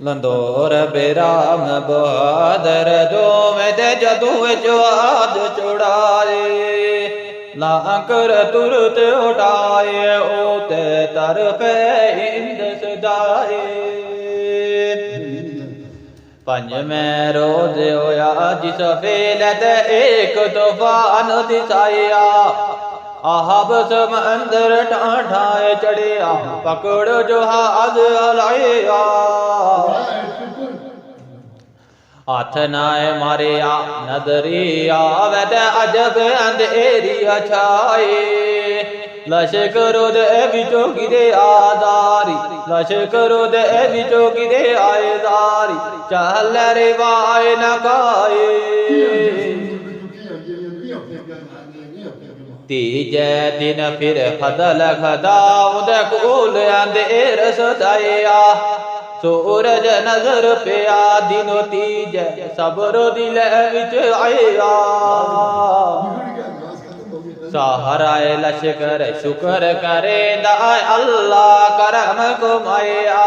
لندور بیرام بہادر جو میں تے جدوں جواد چڑھائے لانکر ترت اٹھائے اوتے طرف ہند سدائے پنج میں روز ہویا جس فیلت ایک طوفان دسایا آہب سمندر ٹھانٹھائے چڑھیا پکڑ جہاز ہلایا ہاتھ نائے ماریا نظریا وید عجب اندھیری چھائے لشکر دے بچوں کی دے آداری لشکر دے بچوں کی دے آئے داری چہل روائے نکائے تیجے دن پھر خدل خداؤں دے کول اندھیر ستایا سورج نظر پیا دنو تیجے صبر دل وچ آیا سہرائے لشکر شکر کرے دائے اللہ کرم کمایا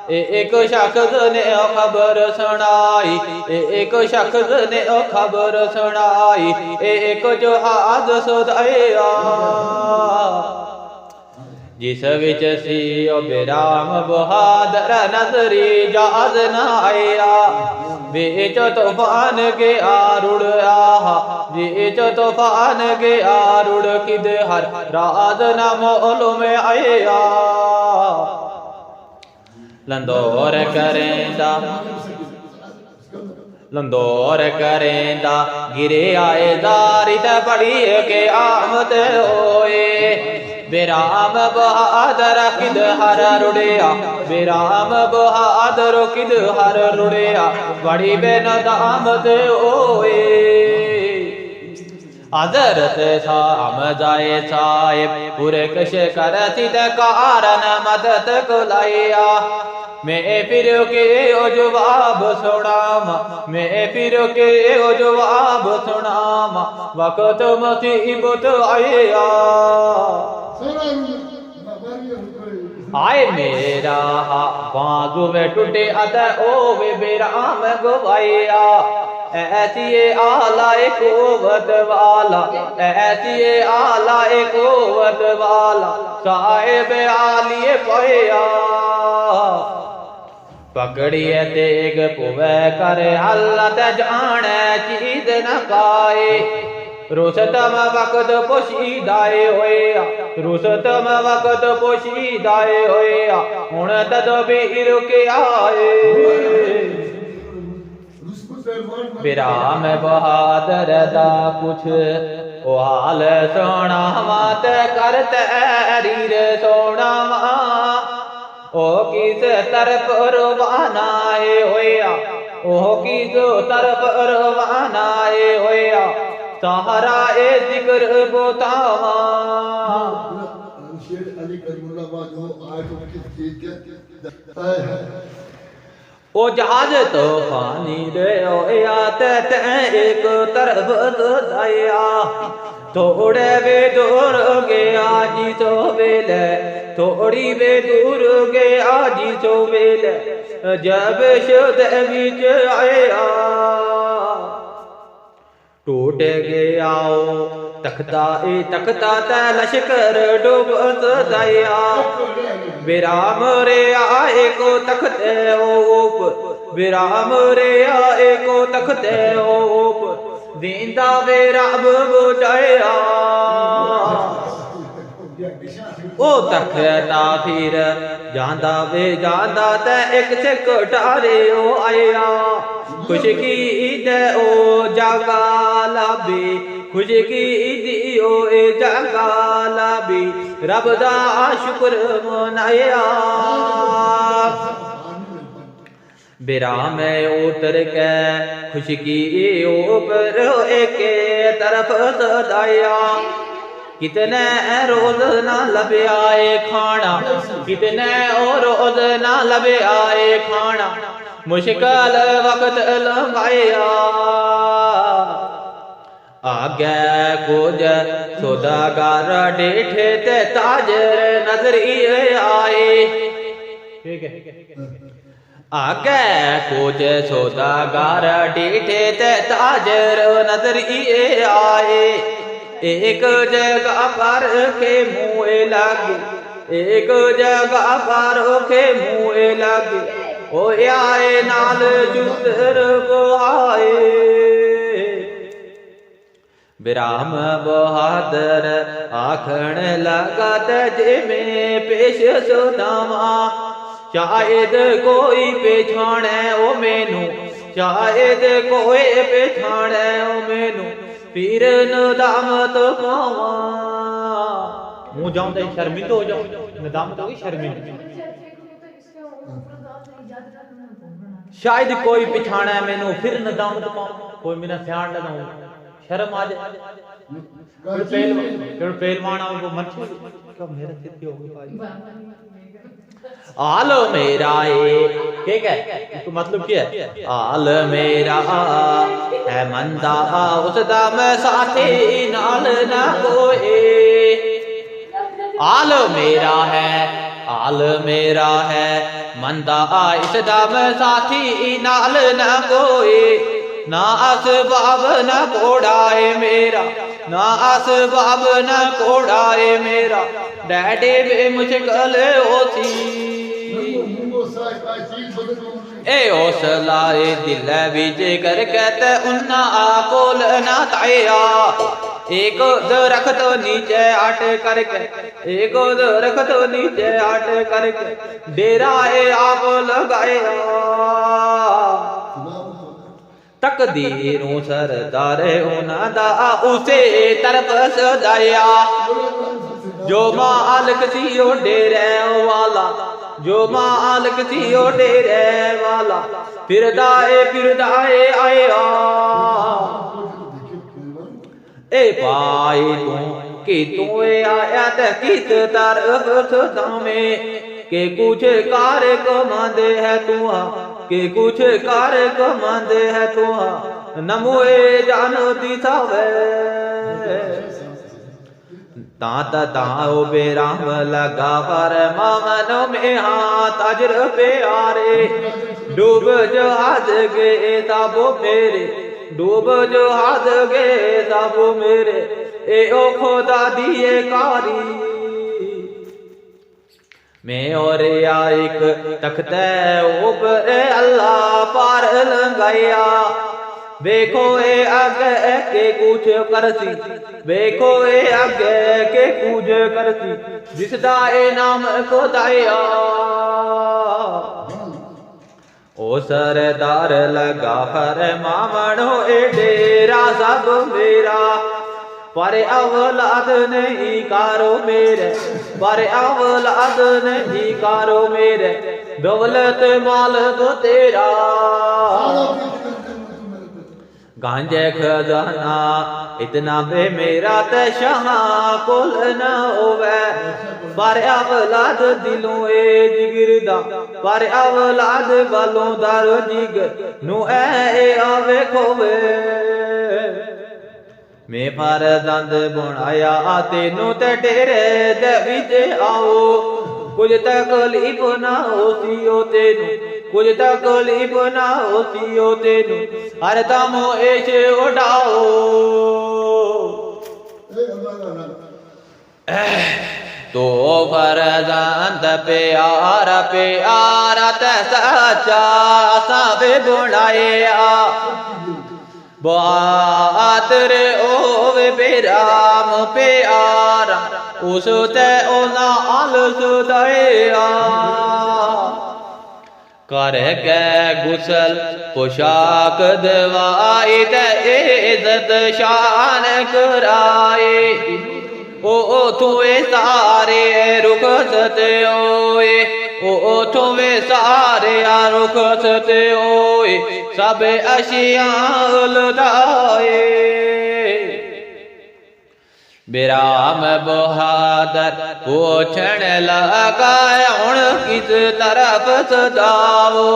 ایک شخص نے خبر سنائی ایک شخص نے خبر سنائی ایک جہاز سدایا جس وچ سی بیرام بہادر نظری جہاز نہ آیا بیچ طوفان کے رڑیا بیچ طوفان کے رڑ کد ہر راز نہ معلوم آیا لندور کریندا لندور کریندا گرے آئے داری تے پڑی کے آمد ہوئے بیرام بہادر کد ہر رڑیا بیرام بہادر کد ہر رڑیا بڑی بے ندامت ہوئے حضرت حمزہ صاحب پرکش کرتی تے کارن مدد کو لایا میں پھر کے او جواب سناما میں پھر کے او جواب سناما وقت مصیبت آیا آئے میرا بازو میں ٹوٹے ادا اوے بیرام گوایا ایسی آلہ قوت والا ایسی آلہ قوت والا صاحب عالی پایا پکڑیے تیگ پوے کرے اللہ تے جانے چیز نہ پائے رستم وقت پوشیدائے ہویا رستم وقت پوشیدائے ہویا ہن تدبیر کے آئے بیرام بہادر دا کچھ او حال سونا مات کرتے ریر سونا او کس طرف روانہ ہویا او کس طرف روانہ ہویا سہارا ذکر بتاواں علی کریم اللہ جو او جہاز طوفانی دے ہویا تے ایک طرف دایا تھوڑے بے دور گیا جی تو ویلے تھوڑی بے دور گیا جی تو ویلے جب شد وچ آیا ٹوٹ گیا تختہ تے لشکر ڈوب دایا بیرام رے آئے کو تختے اوپ بیرام رے آئے کو تختے اوپ دیندہ بیرام بچایا او تختا پھر جاندہ بے جاندہ تے ایک سکٹارے او آیا خوشکی دے او جاگالا بھی خوشکی دی او جاگالا بھی رب دا شکر منایا بیرام اتر کے خوشکی اوپر ایک طرف سدایا کتنے روز نہ لبے آئے کھانا کتنے روز نہ لبے آئے کھانا مشکل وقت لنگایا آگے کچھ سوداگر ڈیٹھے تے تاجر نظری آئے ठीक है। आगे कुछ सौदागर डीठे ते ताजर नजर ये आए, एक जगह पर के मुँह लगे, एक जगह पर के मुँह लगे, ओ आए नाल जुतर बहाए। बिराम बहादुर आखण लगा जिमें पेश सुनावा, शायद कोई पहचाने ओ मैनू, शायद कोई पहचाने ओ मैनू, फिर नदामत पावा। मुँह जाऊं तो शर्मिंदा हो जाऊं, नदामत होगी शर्मिंदा। शायद कोई पहचाने मैनू फिर नदामत पावा, कोई मेरा ध्यान लगाऊं शर्म आ जाए। पहलवान आओ मर्ची क्या मेरा स्थिति होगी भाई। आल मेरा ठीक है, तो मतलब क्या है? आल मेरा है मंदा उसदा मैं साथी नाल ना कोई, आल मेरा है, आल मेरा है मंदा इसदा मैं साथी नाल ना कोई, ना असबाब न कोड़ाए मेरा, ना असबाब न कोड़ाए मेरा, डैडी बे मुश्किल होती। ए हौसलाए दिल विच कर कहते उन्ना कोल ना ताया, एक दरख्त नीचे आट करके, एक दरख्त नीचे आट करके, डेरा आप लगाया। तकदीरों सरदार उन्हां दा उसे तरफ सजाया, जो मालिक सी ओ डेरे वाला, जो मालिक सी ओ डेरे वाला, फिरदाए आया। ए पाई तू कि तू आया ते किस तरफ सदावे, के कुछ कार कमांदे है तू, के कुछ कार कमांदे है तू, नमोए जानो दिसावे। ता ओ बेराम लगा पर मामनो में हाथ अजर प्यारे, डूब जहाज गए साबो मेरे, डूब जहाज गए साबो मेरे, ए ओ खुदा दिए कारी। मैं और एक तख्ते ऊपर अल्लाह पार लगाया, देखो ए आगे के कुछ करसी, देखो ए आगे के कुछ करसी, जिसदा ए नाम को दाया। ओ सरदार लगा हर मामनो ए डेरा सब मेरा, पर औलाद नहीं कारो मेरे, पर औलाद नहीं कारो मेरे, दौलत माल तो तेरा। गांजे खजाना इतना बे मेरा ते शाह कोल न होवे, पर औलाद दिलों ए जिगर दा, पर औलाद वालों दारो जिगर नू ए आवे खोवे। मैं फरजंद बनाया तेनू ते डेरे दे विच आओ, कुछ तकलीफ ना होसी ओ तेनू, कुछ तकलीफ ना होसी ओ तेनू, हर दम ऐश उड़ाओ। तो फरजंद प्यारा प्यारा ते सच्चा असां वे बनाया, बातर ओवे बेराम प्यारा उस ते ओना आल सुदाया। कर के गुसल पोशाक दवाई ते इज्जत शान कराए, ओ तुए सारे रुखसत ओए, ओ तुवे सारे रुखसत ओए, सब अशिया लुटाए। बिराम बहादुर पूछण लगा हुण किस तरफ सदाओ,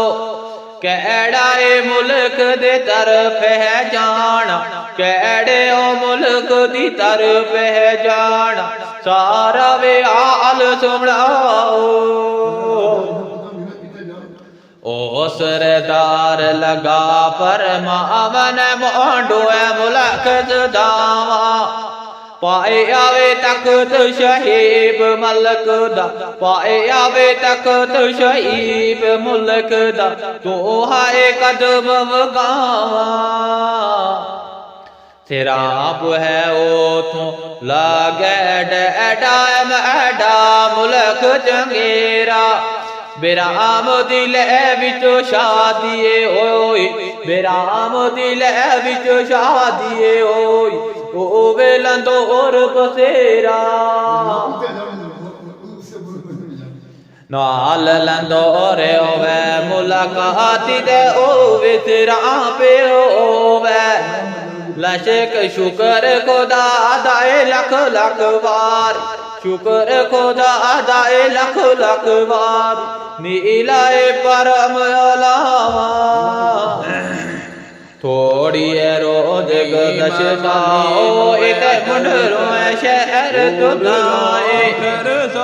केड़ा मुल्क दे तरफ है जाना, केड़े ओ मुल्क दी तरफ है जाना, सारा वे हाल सुनाओ। او سردار لگا فرماون مونڈو ملک زداواں پائے آوے تخت شہیب ملک دا پائے آوے تخت شہیب ملک دا تو ہائے قدم وگاواں سراب ہے اوتھوں لاگے ڈیڈا میڈا ملک چنگیرا بیرام دل وچ شادیے ہوئی بیرام دل وچ شادیے ہوئی او ویلندور بسیرا نال لندور ہوے ملاقات دے او وتراں پہ ہوے لشک شکر خدا دائے لکھ لکھ بار شکر خدا دائے لکھ لکھ بار نیلائے پرم علاوہ تھوڑی روز گزشتہ ہوئے منڈروں شہر دنائے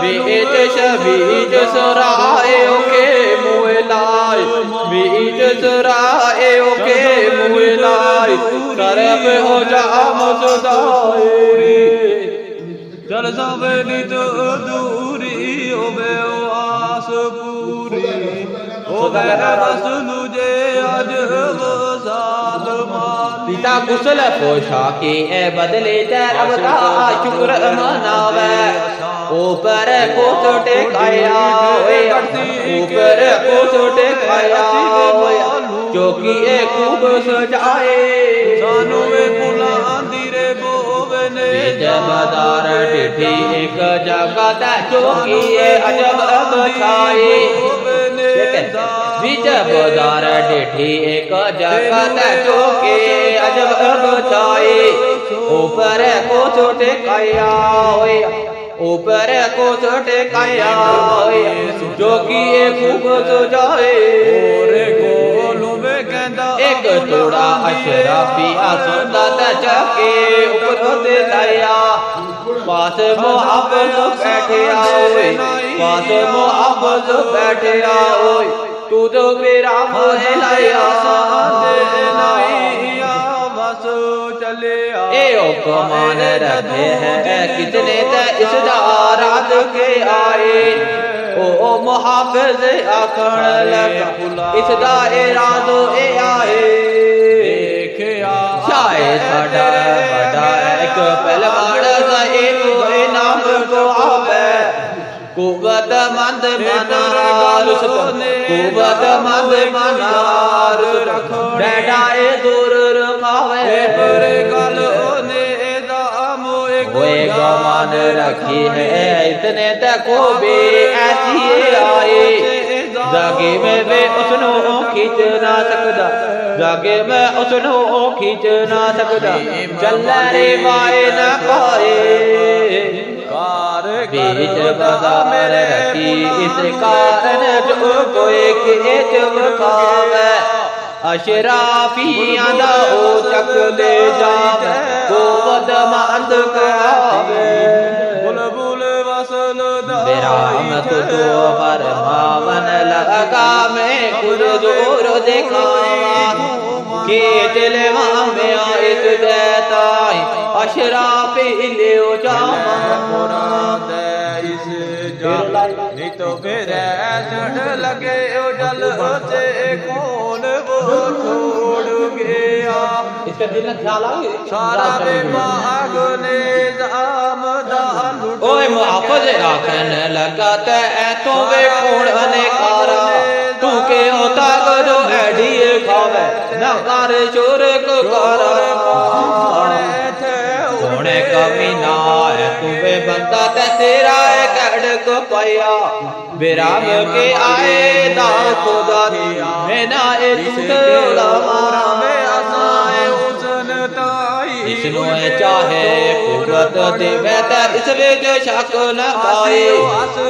بیچ شبیج سرائے کے مولائے بیچ سرائے کے مولائے طرف ہو جام صدائے چل سویلی تو دوری ہوئے آس پوری ہوئے رسول جے آج وسال مالی پیتا گسل پوشاکی اے بدلے تیر ابتا شکر مناوے اوپر کو سوٹے کھایا اوپر کو سوٹے کھایا چوکی اے خوب سجائے سانوے پلان دیرے بوونے بدار ڈٹھی ایک جگہ تا چوکی اے عجب بچائے بیچ بدار ڈٹھی ایک جگہ تا چوکی عجب بچائے اوپر کو چھوٹے کھایا اوپر کو چھوٹے کھایا چوکی اے خوب سجائے ایک توڑا اشرافی آسودہ چکے اوپر تے دایا پاس محافظ بیٹھے آئے پاس محافظ بیٹھے آئے تو جو میرا مہلایا اے حکمان رکھے ہیں کتنے تے اس دارات کے آئے او محافظ آکھن لگا اس دا ارادو اے آئے شاہ ساڑا بڑا ایک پہلوان ضعیف اے نام کو آبے قوت مند منار قوت مند منار ڈیڈا اے دور رکھاوے پر گلونے ہوئے گمان رکھی ہے اتنے تک کو بھی ایسی آئے زاگے میں بے اسنو کھیچ نہ سکتا زاگے میں اسنو کھیچ نہ سکتا چل رے بائے نہ پائے بیچ بازار رکھی اس کارن جو کوئی کھیچ بکھاوے اشرافی آدھا او چک لے جاوے قوت مند کراوے بلبل وصل برحمت تو فرماون لگا میں کچھ زور دکھاواں کہ دلواں میں اس دیتائی اشرافی لیو جاواں مراد اس جان نہیں تو پھر چڑھ لگے جل سے کون وہ چھوڑ گیا اس کا دل خیال آئے سارا بے باغ نظام دا لٹو اوے محافظ آکھن لگا تے تو بے کھوڑنے کارا تو کے ہوتا گرو ایڈیے کھاوے نہ کار چور کو کارا سونے کمینہ ہے تو بے بندہ تے تیرا ہے کڑ کو پایا بیرام کے آئے دا خدا دیا میں نہ عشق علماء میں آسائے حسن تائی اسنو چاہے قوت دے بیتا اس ویج شک نہ پائے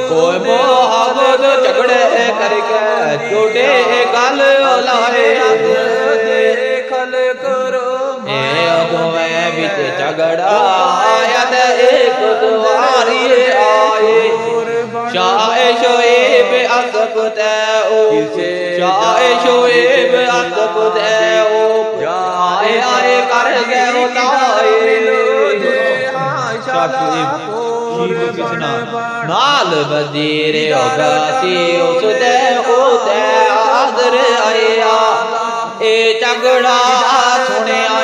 کوئی محبت جھگڑے کر کے چھوٹے گل لائے دیکھل کرو اے اگوے بچ جھگڑا آیا تے ایک دواری آئے شاہ شعیب ਅਸਬ ਤੈ ਚਾਹੇ ਸ਼ੋਏਬ ਅਸਬ ਤੈ ਆਏ ਆਏ ਕਰ ਗਏ ਉਤਾਏ ਨਾਲ ਵਜ਼ੀਰ ਉਦਾਸੀ ਉਸ ਦੇ ਉਤੇ ਆਦਰ ਆਇਆ ਇਹ ਝਗੜਾ ਸੁਣਿਆ